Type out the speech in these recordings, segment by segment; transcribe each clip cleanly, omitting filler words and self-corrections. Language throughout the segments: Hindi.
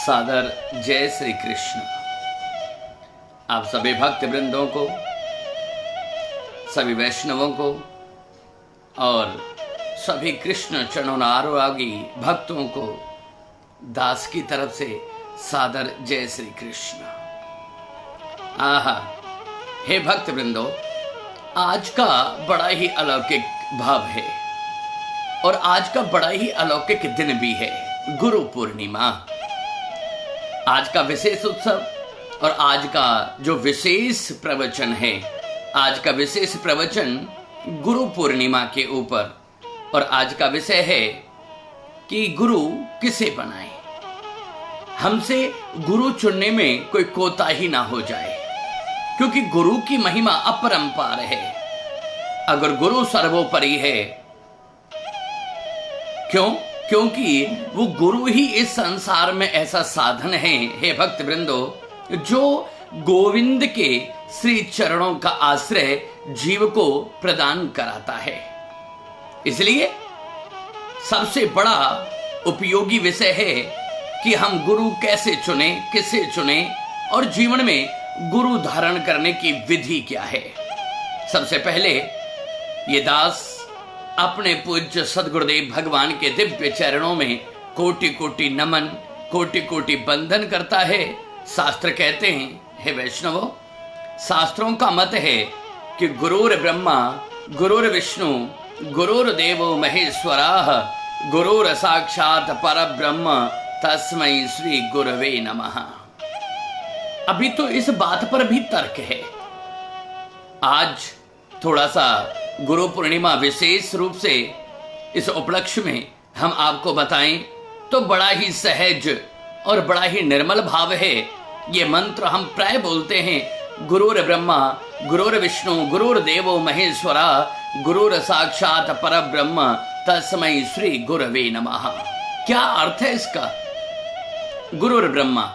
सादर जय श्री कृष्ण। आप सभी भक्त वृंदों को, सभी वैष्णवों को और सभी कृष्ण चरणोनुरागी भक्तों को दास की तरफ से सादर जय श्री कृष्ण। आहा, हे भक्त वृंदों, आज का बड़ा ही अलौकिक भाव है और आज का बड़ा ही अलौकिक दिन भी है, गुरु पूर्णिमा। आज का विशेष उत्सव और आज का जो विशेष प्रवचन है, आज का विशेष प्रवचन गुरु पूर्णिमा के ऊपर, और आज का विषय है कि गुरु किसे बनाए। हमसे गुरु चुनने में कोई कोताही ना हो जाए, क्योंकि गुरु की महिमा अपरंपार है। अगर गुरु सर्वोपरि है, क्योंकि वो गुरु ही इस संसार में ऐसा साधन है, हे भक्त वृंदो, जो गोविंद के श्री चरणों का आश्रय जीव को प्रदान कराता है। इसलिए सबसे बड़ा उपयोगी विषय है कि हम गुरु कैसे चुने, किसे चुने और जीवन में गुरु धारण करने की विधि क्या है। सबसे पहले ये दास अपने पूज्य सद्गुरुदेव भगवान के दिव्य चरणों में कोटि कोटि नमन, कोटि कोटि बंदन करता है। शास्त्र कहते हैं, हे वैष्णवों, शास्त्रों का मत है कि गुरुर ब्रह्मा गुरुर विष्णु गुरुर्देवो महेश्वराः गुरुर साक्षात परब्रह्म तस्मै श्री गुरवे नमः। अभी तो इस बात पर भी तर्क है। आज थोड़ा सा गुरु पूर्णिमा विशेष रूप से इस उपलक्ष्य में हम आपको बताएं तो बड़ा ही सहज और बड़ा ही निर्मल भाव है। ये मंत्र हम प्राय बोलते हैं, गुरुर ब्रह्मा गुरुर विष्णु गुरुर्देवो महेश्वरा गुरुर साक्षात परब्रह्म तस्मै श्री गुरवे नमः। क्या अर्थ है इसका? गुरुर ब्रह्मा,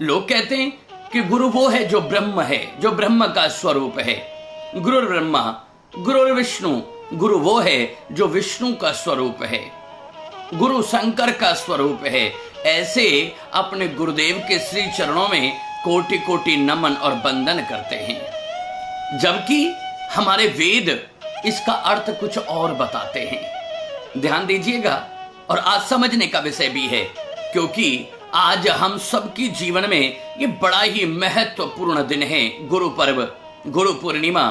लोग कहते हैं कि गुरु वो है जो ब्रह्म है, जो ब्रह्म का स्वरूप है। गुरुर ब्रह्मा गुरुर विष्णु, गुरु वो है जो विष्णु का स्वरूप है, गुरु शंकर का स्वरूप है। ऐसे अपने गुरुदेव के श्री चरणों में कोटि कोटि नमन और बंदन करते हैं, जबकि हमारे वेद इसका अर्थ कुछ और बताते हैं। ध्यान दीजिएगा, और आज समझने का विषय भी है, क्योंकि आज हम सबकी जीवन में ये बड़ा ही महत्वपूर्ण दिन है, गुरु पर्व, गुरु पूर्णिमा।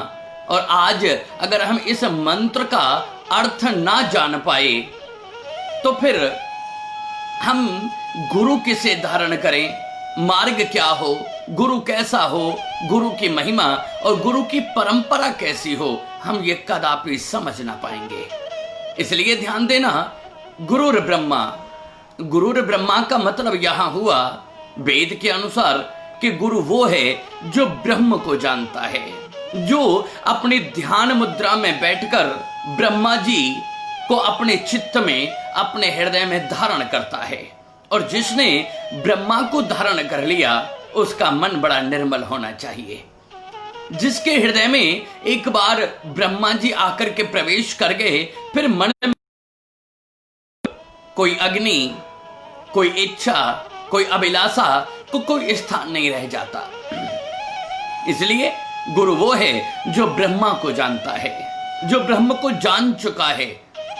और आज अगर हम इस मंत्र का अर्थ ना जान पाए तो फिर हम गुरु किसे धारण करें, मार्ग क्या हो, गुरु कैसा हो, गुरु की महिमा और गुरु की परंपरा कैसी हो, हम ये कदापि समझ ना पाएंगे। इसलिए ध्यान देना, गुरुर ब्रह्मा, गुरुर ब्रह्मा का मतलब यहां हुआ वेद के अनुसार कि गुरु वो है जो ब्रह्म को जानता है, जो अपनी ध्यान मुद्रा में बैठकर ब्रह्मा जी को अपने चित्त में, अपने हृदय में धारण करता है। और जिसने ब्रह्मा को धारण कर लिया उसका मन बड़ा निर्मल होना चाहिए। जिसके हृदय में एक बार ब्रह्मा जी आकर के प्रवेश कर गए, फिर मन में कोई अग्नि, कोई इच्छा, कोई अभिलाषा को कोई स्थान नहीं रह जाता। इसलिए गुरु वो है जो ब्रह्मा को जानता है, जो ब्रह्म को जान चुका है,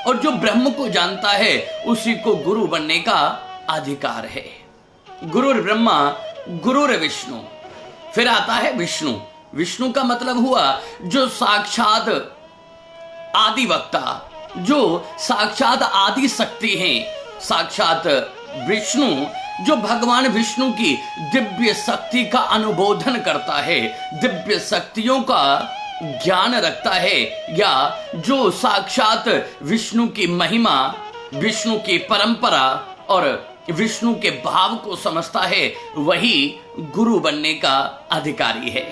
और जो ब्रह्म को जानता है उसी को गुरु बनने का अधिकार है। गुरुर ब्रह्मा गुरुर विष्णु, फिर आता है विष्णु। विष्णु का मतलब हुआ जो साक्षात आदि वक्ता, जो साक्षात आदि शक्ति है, साक्षात विष्णु जो भगवान विष्णु की दिव्य शक्ति का अनुबोधन करता है, दिव्य शक्तियों का ज्ञान रखता है, या जो साक्षात विष्णु की महिमा, विष्णु की परंपरा और विष्णु के भाव को समझता है, वही गुरु बनने का अधिकारी है।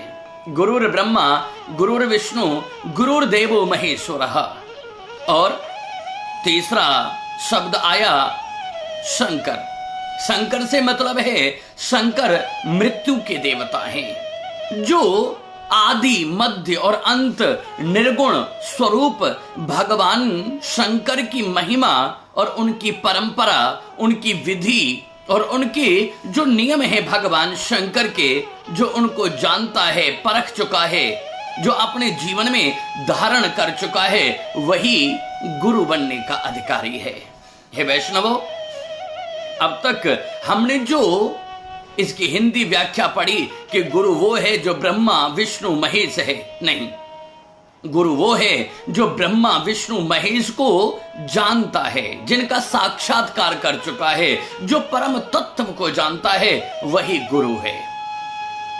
गुरुर ब्रह्मा गुरुर विष्णु गुरुर्देवो महेश्वरः। और तीसरा शब्द आया शंकर। शंकर से मतलब है शंकर मृत्यु के देवता हैं, जो आदि मध्य और अंत निर्गुण स्वरूप भगवान शंकर की महिमा और उनकी परंपरा, उनकी विधि और उनके जो नियम है भगवान शंकर के, जो उनको जानता है, परख चुका है, जो अपने जीवन में धारण कर चुका है, वही गुरु बनने का अधिकारी है। हे वैष्णवों, अब तक हमने जो इसकी हिंदी व्याख्या पढ़ी कि गुरु वो है जो ब्रह्मा विष्णु महेश है, नहीं, गुरु वो है जो ब्रह्मा विष्णु महेश को जानता है, जिनका साक्षात्कार कर चुका है, जो परम तत्व को जानता है, वही गुरु है।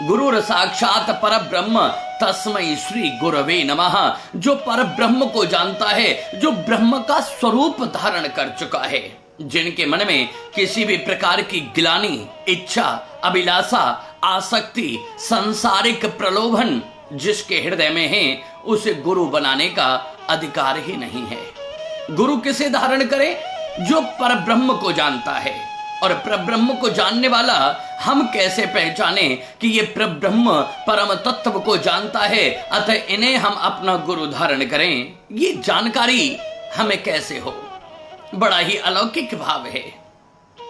गुरु साक्षात पर ब्रह्म तस्मै श्री गुरवे नमः। जो पर ब्रह्म को जानता है, जो ब्रह्म का स्वरूप धारण कर चुका है, जिनके मन में किसी भी प्रकार की गिलानी, इच्छा, अभिलाषा, आसक्ति, सांसारिक प्रलोभन जिसके हृदय में है, उसे गुरु बनाने का अधिकार ही नहीं है। गुरु किसे धारण करे? जो पर ब्रह्म को जानता है। और परब्रह्म को जानने वाला हम कैसे पहचाने कि ये परब्रह्म परम तत्व को जानता है, अतः इन्हें हम अपना गुरु धारण करें? ये जानकारी हमें कैसे हो? बड़ा ही अलौकिक भाव है।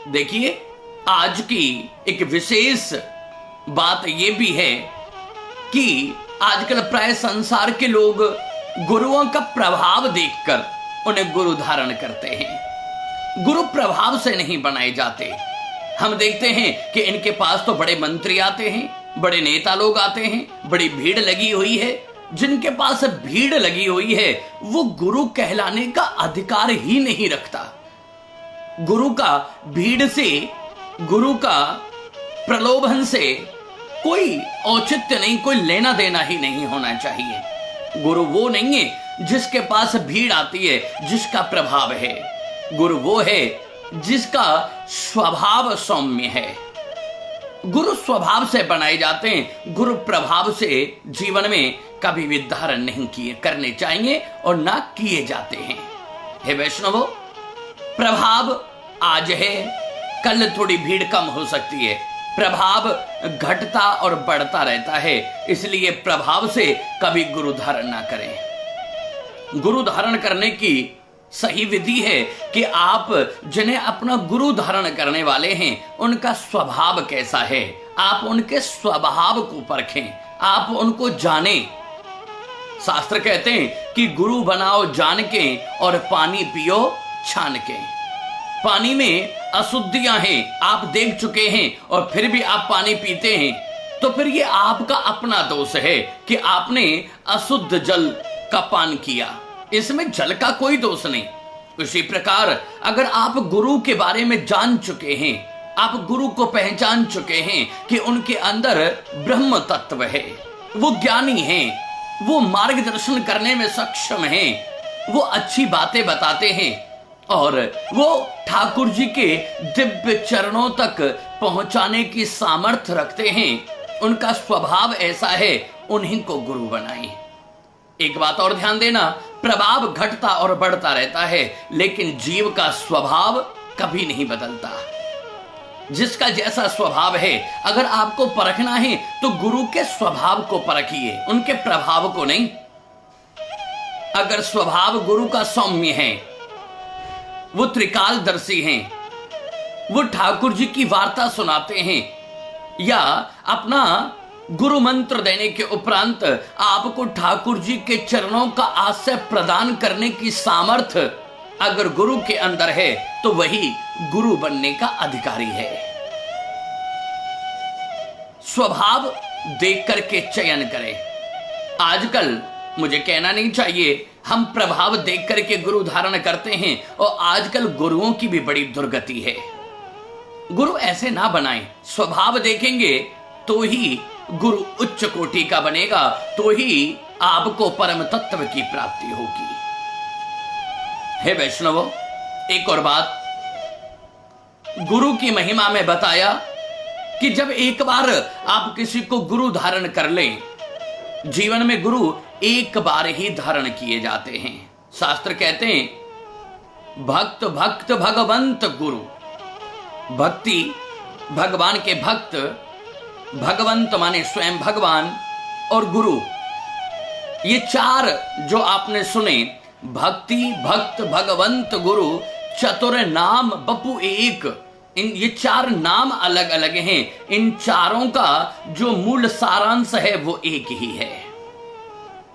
देखिए, आज की एक विशेष बात यह भी है कि आजकल प्राय संसार के लोग गुरुओं का प्रभाव देखकर उन्हें गुरु धारण करते हैं। गुरु प्रभाव से नहीं बनाए जाते। हम देखते हैं कि इनके पास तो बड़े मंत्री आते हैं, बड़े नेता लोग आते हैं, बड़ी भीड़ लगी हुई है। जिनके पास भीड़ लगी हुई है, वो गुरु कहलाने का अधिकार ही नहीं रखता। गुरु का भीड़ से, गुरु का प्रलोभन से कोई औचित्य नहीं, कोई लेना देना ही नहीं होना चाहिए। गुरु वो नहीं है जिसके पास भीड़ आती है, जिसका प्रभाव है। गुरु वो है जिसका स्वभाव सौम्य है। गुरु स्वभाव से बनाए जाते हैं, गुरु प्रभाव से जीवन में कभी भी धारण नहीं किए करने चाहिए और ना किए जाते हैं। हे वैष्णवों, प्रभाव आज है, कल थोड़ी भीड़ कम हो सकती है। प्रभाव घटता और बढ़ता रहता है, इसलिए प्रभाव से कभी गुरु धारण ना करें। गुरु धारण करने की सही विधि है कि आप जिन्हें अपना गुरु धारण करने वाले हैं, उनका स्वभाव कैसा है, आप उनके स्वभाव को परखें, आप उनको जानें। शास्त्र कहते हैं कि गुरु बनाओ जान के और पानी पियो छान के। पानी में अशुद्धियां हैं, आप देख चुके हैं और फिर भी आप पानी पीते हैं, तो फिर ये आपका अपना दोष है कि आपने अशुद्ध जल का पान किया। इसमें जल का कोई दोष नहीं। उसी प्रकार अगर आप गुरु के बारे में जान चुके हैं, आप गुरु को पहचान चुके हैं कि उनके अंदर ब्रह्म तत्व है, वो ज्ञानी हैं, वो मार्गदर्शन करने में सक्षम हैं, वो अच्छी बातें बताते हैं और वो ठाकुर जी के दिव्य चरणों तक पहुंचाने की सामर्थ्य रखते हैं, उनका स्वभाव ऐसा है, उन्हीं को गुरु बनाएं। एक बात और ध्यान देना, प्रभाव घटता और बढ़ता रहता है, लेकिन जीव का स्वभाव कभी नहीं बदलता। जिसका जैसा स्वभाव है, अगर आपको परखना है तो गुरु के स्वभाव को परखिए, उनके प्रभाव को नहीं। अगर स्वभाव गुरु का सौम्य है, वो त्रिकालदर्शी हैं, वो ठाकुर जी की वार्ता सुनाते हैं, या अपना गुरु मंत्र देने के उपरांत आपको ठाकुर जी के चरणों का आश्रय प्रदान करने की सामर्थ्य अगर गुरु के अंदर है, तो वही गुरु बनने का अधिकारी है। स्वभाव देख करके चयन करें। आजकल मुझे कहना नहीं चाहिए, हम प्रभाव देख करके गुरु धारण करते हैं और आजकल गुरुओं की भी बड़ी दुर्गति है। गुरु ऐसे ना बनाएं। स्वभाव देखेंगे तो ही गुरु उच्च कोटि का बनेगा, तो ही आपको परम तत्व की प्राप्ति होगी। हे वैष्णवों, एक और बात, गुरु की महिमा में बताया कि जब एक बार आप किसी को गुरु धारण कर लें, जीवन में गुरु एक बार ही धारण किए जाते हैं। शास्त्र कहते हैं भक्त भक्त भगवंत गुरु। भक्ति, भगवान के भक्त, भगवंत माने स्वयं भगवान, और गुरु, ये चार जो आपने सुने, भक्ति भक्त भगवंत गुरु, चतुर नाम बपु एक, ये चार नाम अलग अलग हैं, इन चारों का जो मूल सारांश है वो एक ही है।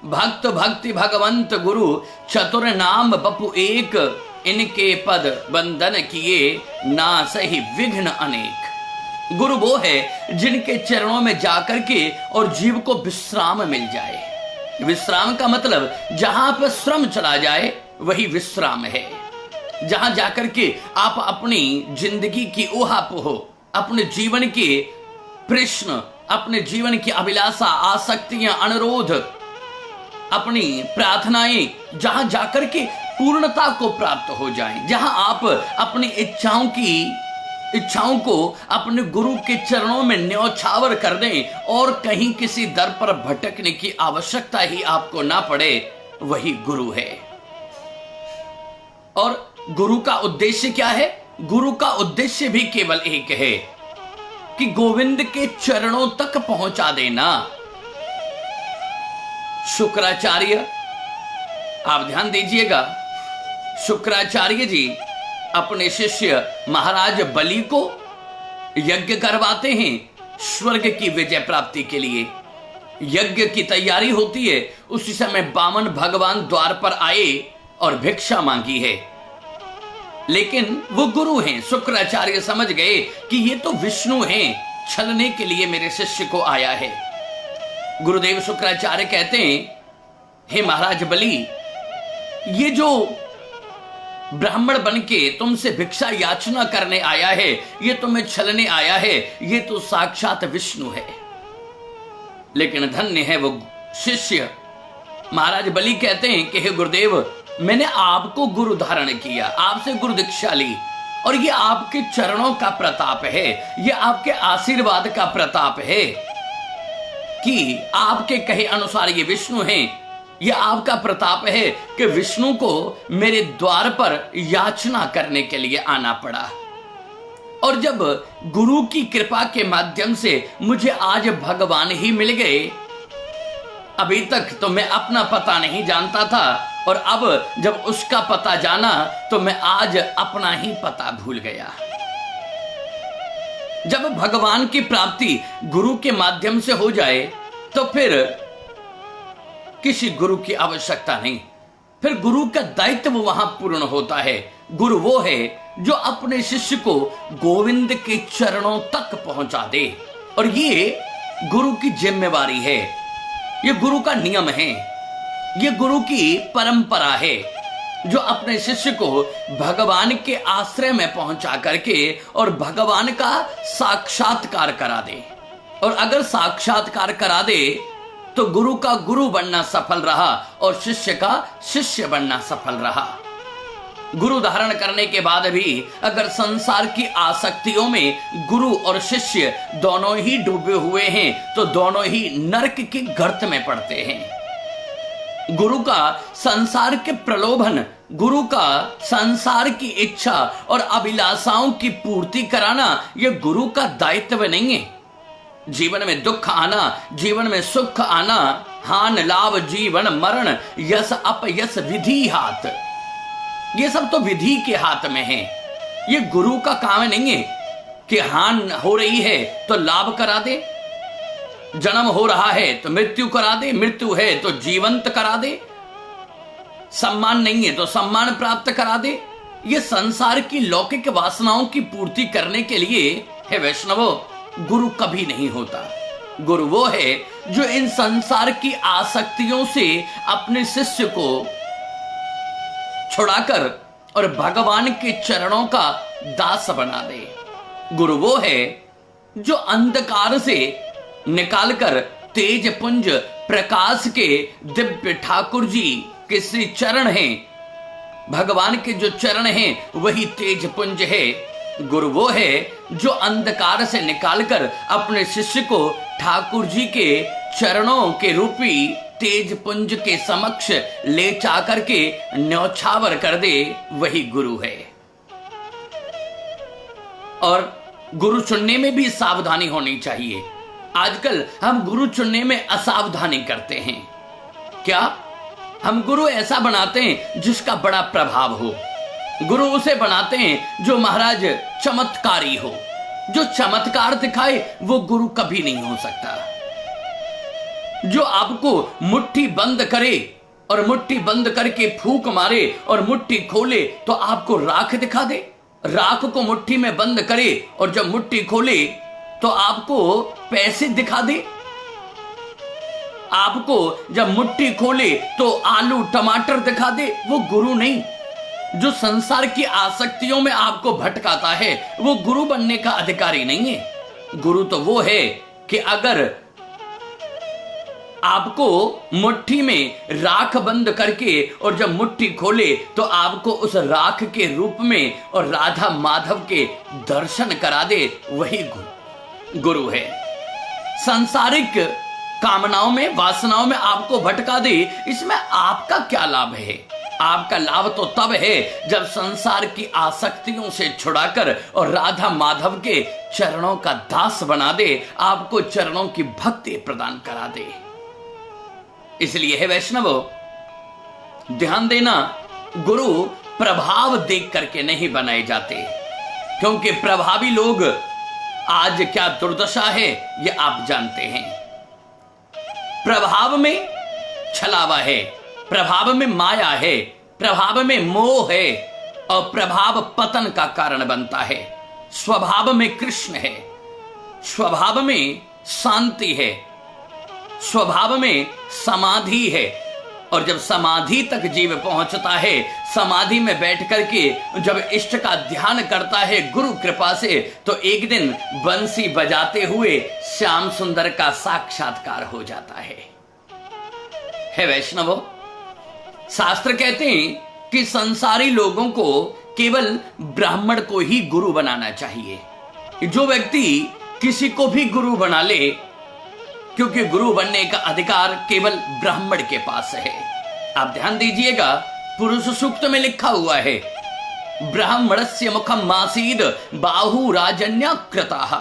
भक्त भक्ति भगवंत गुरु चतुर नाम बपु एक, इनके पद बंधन किए ना सही विघ्न अनेक। गुरु वो है जिनके चरणों में जाकर के और जीव को विश्राम मिल जाए। विश्राम का मतलब जहां पर श्रम चला जाए वही विश्राम है। जहां जाकर के आप अपनी जिंदगी की ऊहापोह, अपने जीवन के प्रश्न, अपने जीवन की अभिलाषा, आसक्तियां, अनुरोध, अपनी प्रार्थनाएं जहां जाकर के पूर्णता को प्राप्त हो जाएं, जहां आप अपनी इच्छाओं को अपने गुरु के चरणों में न्यौछावर कर दें और कहीं किसी दर पर भटकने की आवश्यकता ही आपको ना पड़े, वही गुरु है। और गुरु का उद्देश्य क्या है? गुरु का उद्देश्य भी केवल एक है कि गोविंद के चरणों तक पहुंचा देना। शुक्राचार्य, आप ध्यान दीजिएगा, शुक्राचार्य जी अपने शिष्य महाराज बलि को यज्ञ करवाते हैं स्वर्ग की विजय प्राप्ति के लिए। यज्ञ की तैयारी होती है, उसी समय वामन भगवान द्वार पर आए और भिक्षा मांगी है। लेकिन वो गुरु हैं, शुक्राचार्य समझ गए कि ये तो विष्णु हैं, छलने के लिए मेरे शिष्य को आया है। गुरुदेव शुक्राचार्य कहते हैं, हे महाराज बलि, ये जो ब्राह्मण बन के तुमसे भिक्षा याचना करने आया है, ये तुम्हें छलने आया है, ये तो साक्षात विष्णु है। लेकिन धन्य है वो शिष्य। महाराज बलि कहते हैं कि हे गुरुदेव, मैंने आपको गुरु धारण किया, आपसे गुरु दीक्षा ली, और ये आपके चरणों का प्रताप है, ये आपके आशीर्वाद का प्रताप है कि आपके कहे अनुसार ये विष्णु हैं। यह आपका प्रताप है कि विष्णु को मेरे द्वार पर याचना करने के लिए आना पड़ा। और जब गुरु की कृपा के माध्यम से मुझे आज भगवान ही मिल गए, अभी तक तो मैं अपना पता नहीं जानता था, और अब जब उसका पता जाना तो मैं आज अपना ही पता भूल गया। जब भगवान की प्राप्ति गुरु के माध्यम से हो जाए तो फिर किसी गुरु की आवश्यकता नहीं, फिर गुरु का दायित्व वहां पूर्ण होता है। गुरु वो है जो अपने शिष्य को गोविंद के चरणों तक पहुंचा दे, और ये गुरु की जिम्मेवारी है, ये गुरु का नियम है, ये गुरु की परंपरा है, जो अपने शिष्य को भगवान के आश्रय में पहुंचा करके और भगवान का साक्षात्कार करा दे। और अगर साक्षात्कार करा दे तो गुरु का गुरु बनना सफल रहा और शिष्य का शिष्य बनना सफल रहा। गुरु धारण करने के बाद भी अगर संसार की आसक्तियों में गुरु और शिष्य दोनों ही डूबे हुए हैं तो दोनों ही नरक के गर्त में पड़ते हैं। गुरु का संसार के प्रलोभन, गुरु का संसार की इच्छा और अभिलाषाओं की पूर्ति कराना यह गुरु का दायित्व नहीं है। जीवन में दुख आना, जीवन में सुख आना, हान लाभ जीवन मरण, यश अपयश विधि हाथ, ये सब तो विधि के हाथ में है। ये गुरु का काम नहीं है कि हान हो रही है तो लाभ करा दे, जन्म हो रहा है तो मृत्यु करा दे, मृत्यु है तो जीवंत करा दे, सम्मान नहीं है तो सम्मान प्राप्त करा दे। ये संसार की लौकिक वासनाओं की पूर्ति करने के लिए हे वैष्णवो गुरु कभी नहीं होता। गुरु वो है जो इन संसार की आसक्तियों से अपने शिष्य को छुड़ाकर और भगवान के चरणों का दास बना दे। गुरु वो है जो अंधकार से निकालकर तेज पुंज प्रकाश के दिव्य ठाकुर जी के श्री चरण हैं, भगवान के जो चरण हैं वही तेज पुंज है। गुरु वो है जो अंधकार से निकालकर अपने शिष्य को ठाकुर जी के चरणों के रूपी तेज पुंज के समक्ष ले जाकर के न्यौछावर कर दे, वही गुरु है। और गुरु चुनने में भी सावधानी होनी चाहिए। आजकल हम गुरु चुनने में असावधानी करते हैं। क्या हम गुरु ऐसा बनाते हैं जिसका बड़ा प्रभाव हो, गुरु उसे बनाते हैं जो महाराज चमत्कारी हो। जो चमत्कार दिखाए वो गुरु कभी नहीं हो सकता। जो आपको मुट्ठी बंद करे और मुट्ठी बंद करके फूंक मारे और मुट्ठी खोले तो आपको राख दिखा दे, राख को मुट्ठी में बंद करे और जब मुट्ठी खोले तो आपको पैसे दिखा दे, आपको जब मुट्ठी खोले तो आलू टमाटर दिखा दे, वो गुरु नहीं। जो संसार की आसक्तियों में आपको भटकाता है वो गुरु बनने का अधिकारी नहीं है। गुरु तो वो है कि अगर आपको मुट्ठी में राख बंद करके और जब मुट्ठी खोले तो आपको उस राख के रूप में और राधा माधव के दर्शन करा दे, वही गुरु है। सांसारिक कामनाओं में, वासनाओं में आपको भटका दे, इसमें आपका क्या लाभ है? आपका लाभ तो तब है जब संसार की आसक्तियों से छुड़ाकर और राधा माधव के चरणों का दास बना दे, आपको चरणों की भक्ति प्रदान करा दे। इसलिए है वैष्णवो, ध्यान देना, गुरु प्रभाव देख करके नहीं बनाए जाते, क्योंकि प्रभावी लोग आज क्या दुर्दशा है ये आप जानते हैं। प्रभाव में छलावा है, प्रभाव में माया है, प्रभाव में मोह है और प्रभाव पतन का कारण बनता है। स्वभाव में कृष्ण है, स्वभाव में शांति है, स्वभाव में समाधि है। और जब समाधि तक जीव पहुंचता है, समाधि में बैठ करके जब इष्ट का ध्यान करता है गुरु कृपा से, तो एक दिन बंसी बजाते हुए श्याम सुंदर का साक्षात्कार हो जाता है वैष्णवों। शास्त्र कहते हैं कि संसारी लोगों को केवल ब्राह्मण को ही गुरु बनाना चाहिए। जो व्यक्ति किसी को भी गुरु बना ले, क्योंकि गुरु बनने का अधिकार केवल ब्राह्मण के पास है। आप ध्यान दीजिएगा, पुरुष सूक्त में लिखा हुआ है, ब्राह्मणस्य मुखम मासीद बाहु राजन्य कृताः।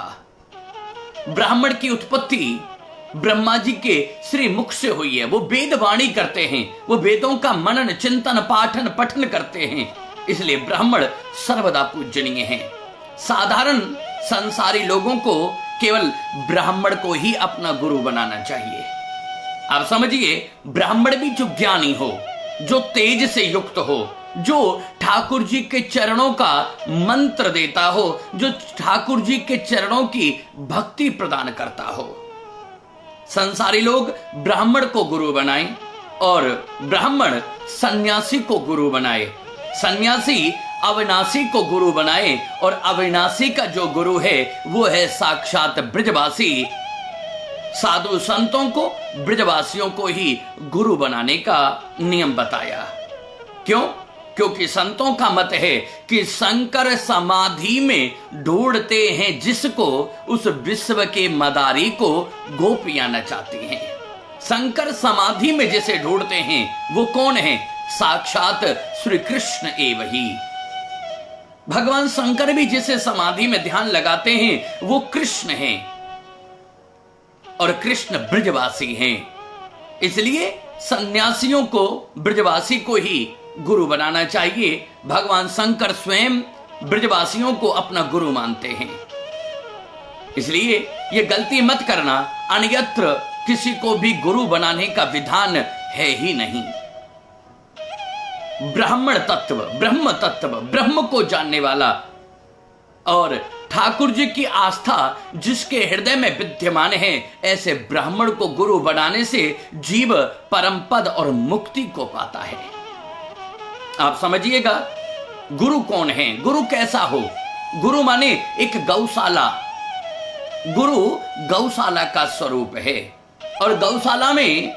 ब्राह्मण की उत्पत्ति ब्रह्मा जी के श्री मुख से हुई है। वो वेद वाणी करते हैं, वो वेदों का मनन चिंतन पाठन पठन करते हैं, इसलिए ब्राह्मण सर्वदा पूजनीय हैं। साधारण संसारी लोगों को केवल ब्राह्मण को ही अपना गुरु बनाना चाहिए। आप समझिए, ब्राह्मण भी जो ज्ञानी हो, जो तेज से युक्त हो, जो ठाकुर जी के चरणों का मंत्र देता हो, जो ठाकुर जी के चरणों की भक्ति प्रदान करता हो। संसारी लोग ब्राह्मण को गुरु बनाएं और ब्राह्मण सन्यासी को गुरु बनाए, सन्यासी अविनाशी को गुरु बनाए और अविनाशी का जो गुरु है वो है साक्षात ब्रजवासी। साधु संतों को, ब्रजवासियों को ही गुरु बनाने का नियम बताया। क्यों? क्योंकि संतों का मत है कि शंकर समाधि में ढूंढते हैं जिसको, उस विश्व के मदारी को गोपियां नचाती हैं। शंकर समाधि में जिसे ढूंढते हैं वो कौन है? साक्षात श्री कृष्ण एव ही। भगवान शंकर भी जिसे समाधि में ध्यान लगाते हैं वो कृष्ण हैं और कृष्ण ब्रजवासी हैं। इसलिए सन्यासियों को, ब्रजवासी को ही गुरु बनाना चाहिए। भगवान शंकर स्वयं ब्रजवासियों को अपना गुरु मानते हैं। इसलिए ये गलती मत करना, अन्यत्र किसी को भी गुरु बनाने का विधान है ही नहीं। ब्राह्मण तत्व, ब्रह्म तत्व, ब्रह्म को जानने वाला और ठाकुर जी की आस्था जिसके हृदय में विद्यमान है, ऐसे ब्राह्मण को गुरु बनाने से जीव परम पद और मुक्ति को पाता है। आप समझिएगा, गुरु कौन है, गुरु कैसा हो? गुरु माने एक गौशाला। गुरु गौशाला का स्वरूप है और गौशाला में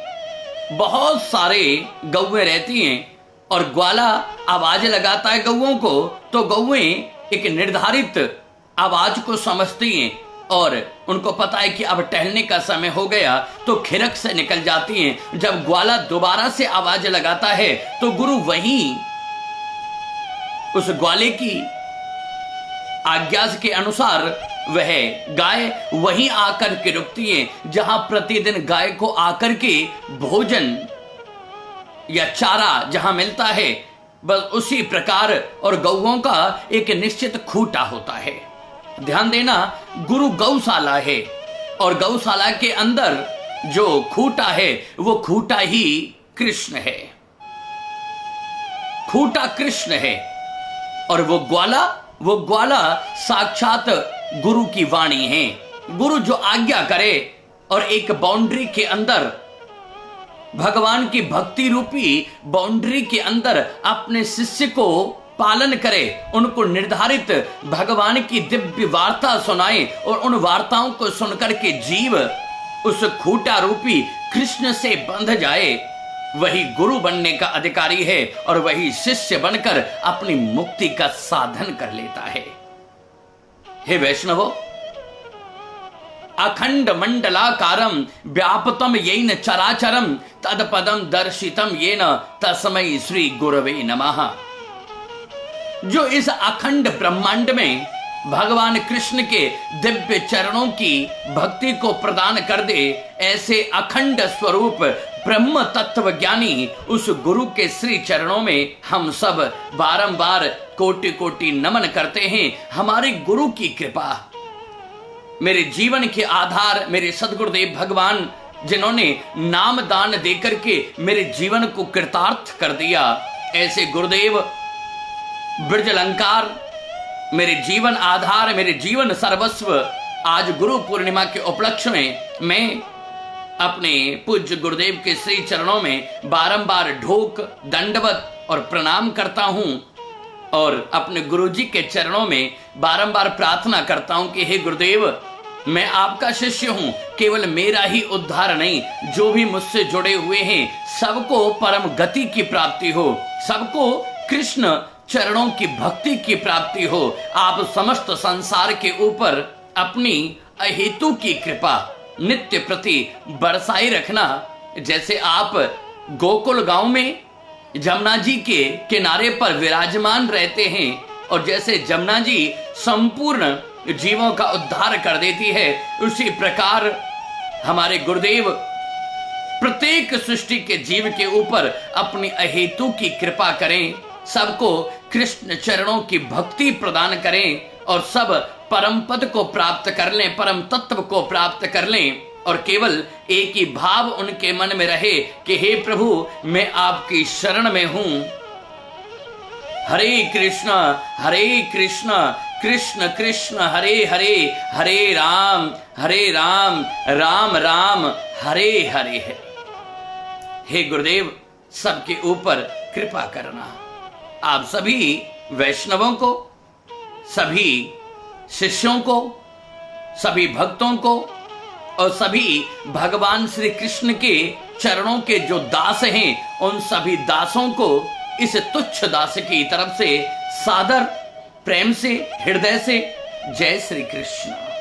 बहुत सारे गौएं रहती हैं और ग्वाला आवाज लगाता है गौओं को, तो गौएं एक निर्धारित आवाज को समझती हैं और उनको पता है कि अब टहलने का समय हो गया, तो खिरक से निकल जाती हैं। जब ग्वाला दोबारा से आवाज लगाता है तो गुरु वहीं उस ग्वाले की आज्ञा के अनुसार वह गाय वहीं आकर के रुकती है जहां प्रतिदिन गाय को आकर के भोजन या चारा जहां मिलता है, बस उसी प्रकार और गौओं का एक निश्चित खूटा होता है। ध्यान देना, गुरु गौशाला है और गौशाला के अंदर जो खूटा है वो खूटा ही कृष्ण है, खूटा कृष्ण है। और वो ग्वाला साक्षात गुरु की वाणी है। गुरु जो आज्ञा करे और एक बाउंड्री के अंदर, भगवान की भक्ति रूपी बाउंड्री के अंदर अपने शिष्य को पालन करे, उनको निर्धारित भगवान की दिव्य वार्ता सुनाए और उन वार्ताओं को सुनकर के जीव उस खूटा रूपी कृष्ण से बंध जाए, वही गुरु बनने का अधिकारी है और वही शिष्य बनकर अपनी मुक्ति का साधन कर लेता है। हे वैष्णवो, अखंड मंडलाकारम व्यापतम येन चराचरम तदपदम दर्शितम येन तस्मै श्री गुरवे नमः। जो इस अखंड ब्रह्मांड में भगवान कृष्ण के दिव्य चरणों की भक्ति को प्रदान कर दे, ऐसे अखंड स्वरूप ब्रह्म तत्व ज्ञानी उस गुरु के श्री चरणों में हम सब बारंबार कोटि कोटि नमन करते हैं। हमारे गुरु की कृपा, मेरे जीवन के आधार मेरे सदगुरुदेव भगवान, जिन्होंने नाम दान देकर के मेरे जीवन को कृतार्थ कर दिया, ऐसे गुरुदेव ब्रज अलंकार, मेरे जीवन आधार, मेरे जीवन सर्वस्व, आज गुरु पूर्णिमा के उपलक्ष्य में मैं अपने पूज्य गुरुदेव के श्री चरणों में बारंबार ढोक, दंडवत और प्रणाम करता हूं और अपने गुरुजी के चरणों में बारंबार प्रार्थना करता हूं कि हे गुरुदेव, मैं आपका शिष्य हूं, केवल मेरा ही उद्धार नहीं, जो भी मुझसे जुड़े हुए हैं सबको परम गति की प्राप्ति हो, सबको कृष्ण चरणों की भक्ति की प्राप्ति हो। आप समस्त संसार के ऊपर अपनी अहेतु की कृपा नित्य प्रति बरसाई रखना। जैसे आप गोकुल गांव में जमुना जी के किनारे पर विराजमान रहते हैं और जैसे जमुना जी संपूर्ण जीवों का उद्धार कर देती है, उसी प्रकार हमारे गुरुदेव प्रत्येक सृष्टि के जीव के ऊपर अपनी अहेतु की कृपा करें, सबको कृष्ण चरणों की भक्ति प्रदान करें और सब परम पद को प्राप्त कर लें, परम तत्व को प्राप्त कर लें और केवल एक ही भाव उनके मन में रहे कि हे प्रभु, मैं आपकी शरण में हूं। हरे कृष्ण कृष्ण कृष्ण हरे हरे, हरे राम राम राम हरे हरे है। हे गुरुदेव, सबके ऊपर कृपा करना। आप सभी वैष्णवों को, सभी शिष्यों को, सभी भक्तों को और सभी भगवान श्री कृष्ण के चरणों के जो दास हैं, उन सभी दासों को इस तुच्छ दास की तरफ से सादर प्रेम से, हृदय से जय श्री कृष्ण।